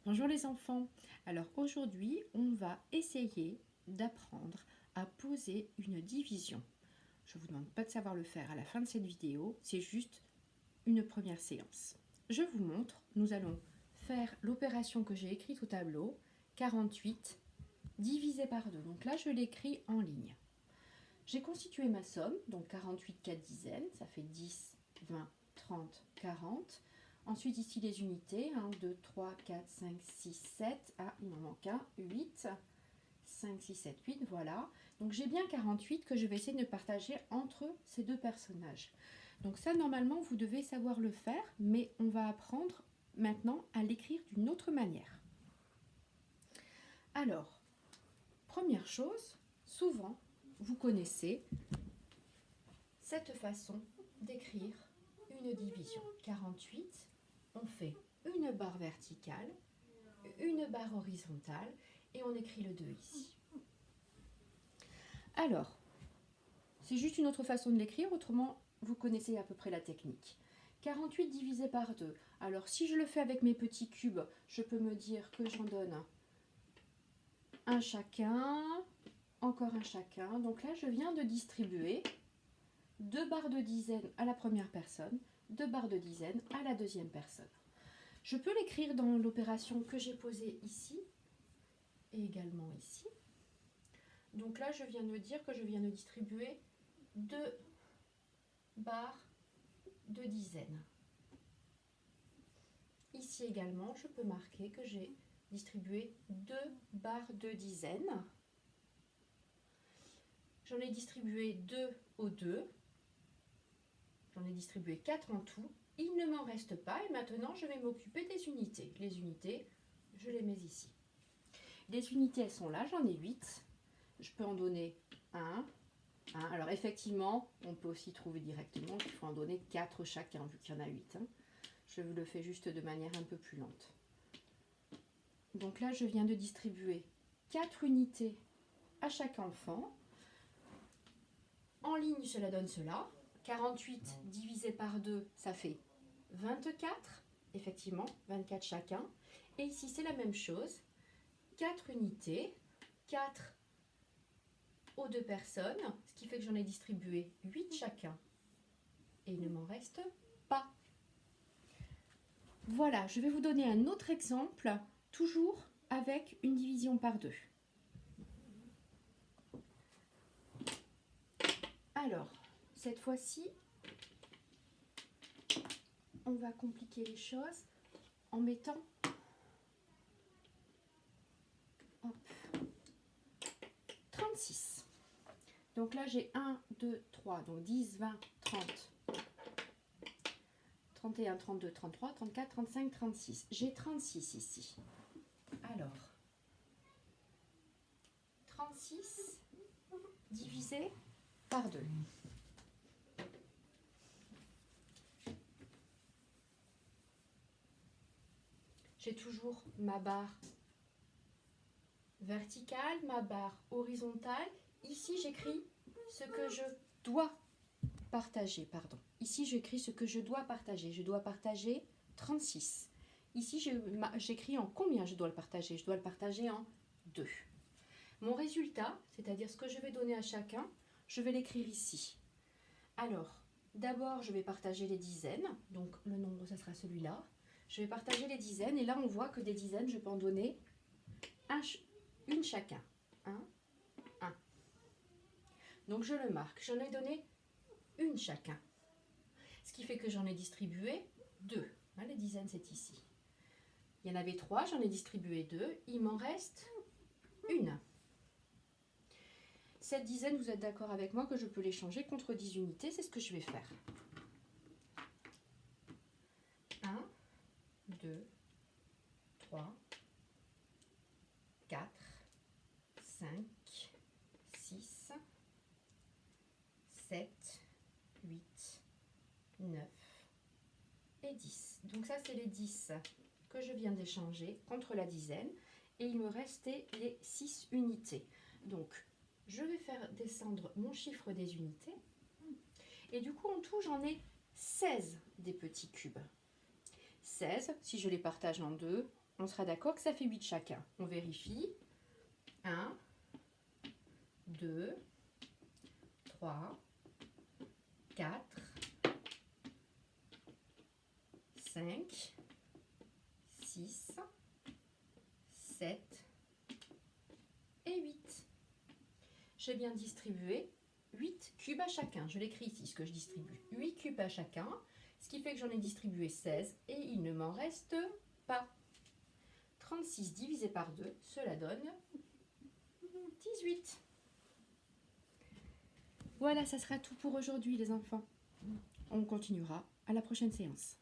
Bonjour les enfants. Alors aujourd'hui, on va essayer d'apprendre à poser une division. Je ne vous demande pas de savoir le faire à la fin de cette vidéo, c'est juste une première séance. Je vous montre, nous allons faire l'opération que j'ai écrite au tableau, 48 divisé par 2. Donc là, je l'écris en ligne. J'ai constitué ma somme, donc 48 4 dizaines, ça fait 10, 20, 30, 40. Ensuite, ici, les unités, 1, 2, 3, 4, 5, 6, 7. Ah, il m'en manque un, 8, 5, 6, 7, 8, voilà. Donc, j'ai bien 48 que je vais essayer de partager entre ces deux personnages. Donc ça, normalement, vous devez savoir le faire, mais on va apprendre maintenant à l'écrire d'une autre manière. Alors, première chose, souvent, vous connaissez cette façon d'écrire une division. 48, on fait une barre verticale, une barre horizontale et on écrit le 2 ici. Alors, c'est juste une autre façon de l'écrire, autrement vous connaissez à peu près la technique. 48 divisé par 2. Alors si je le fais avec mes petits cubes, je peux me dire que j'en donne un chacun, encore un chacun. Donc là, je viens de distribuer 2 barres de dizaines à la première personne, 2 barres de dizaines à la deuxième personne. Je peux l'écrire dans l'opération que j'ai posée ici et également ici. Donc là, je viens de dire que je viens de distribuer 2 barres de dizaines. Ici également, je peux marquer que j'ai distribué 2 barres de dizaines. J'en ai distribué 2 aux 2. J'en ai distribué 4 en tout. Il ne m'en reste pas et maintenant je vais m'occuper des unités. Les unités, je les mets ici. Les unités, elles sont là, j'en ai 8. Je peux en donner 1. Alors effectivement, on peut aussi trouver directement qu'il faut en donner 4 chacun, vu qu'il y en a 8. Je vous le fais juste de manière un peu plus lente. Donc là, je viens de distribuer 4 unités à chaque enfant. En ligne, cela donne cela. 48 divisé par 2, ça fait 24. Effectivement, 24 chacun. Et ici, c'est la même chose. 4 unités, 4 aux 2 personnes, ce qui fait que j'en ai distribué 8 chacun. Et il ne m'en reste pas. Voilà, je vais vous donner un autre exemple, toujours avec une division par 2. Alors, cette fois-ci, on va compliquer les choses en mettant 36. Donc là, j'ai 1, 2, 3, donc 10, 20, 30, 31, 32, 33, 34, 35, 36. J'ai 36 ici. Alors, 36 divisé par 2. J'ai toujours ma barre verticale, ma barre horizontale. Ici, j'écris ce que je dois partager. Ici, j'écris ce que je dois partager. Je dois partager 36. Ici, j'écris en combien je dois le partager. Je dois le partager en 2. Mon résultat, c'est-à-dire ce que je vais donner à chacun, je vais l'écrire ici. Alors, d'abord, je vais partager les dizaines. Donc, le nombre, ça sera celui-là. Je vais partager les dizaines. Et là, on voit que des dizaines, je peux en donner une chacun. 1, 1. Donc, je le marque. J'en ai donné une chacun. Ce qui fait que j'en ai distribué 2. Les dizaines, c'est ici. Il y en avait 3, j'en ai distribué 2. Il m'en reste une. Cette dizaine, vous êtes d'accord avec moi que je peux l'échanger contre 10 unités. C'est ce que je vais faire. 1, 2, 3, 4, 5, 6, 7, 8, 9 et 10. Donc ça, c'est les 10 que je viens d'échanger contre la dizaine. Et il me restait les 6 unités. Donc, je vais faire descendre mon chiffre des unités. Et du coup, en tout, j'en ai 16 des petits cubes. 16, si je les partage en 2, On sera d'accord que ça fait 8 chacun. On vérifie. 1, 2, 3, 4, 5, 6, 7 et 8. J'ai bien distribué 8 cubes à chacun. Je l'écris ici, ce que je distribue. 8 cubes à chacun, ce qui fait que j'en ai distribué 16 et il ne m'en reste pas. 36 divisé par 2, cela donne 18. Voilà, ça sera tout pour aujourd'hui les enfants. On continuera à la prochaine séance.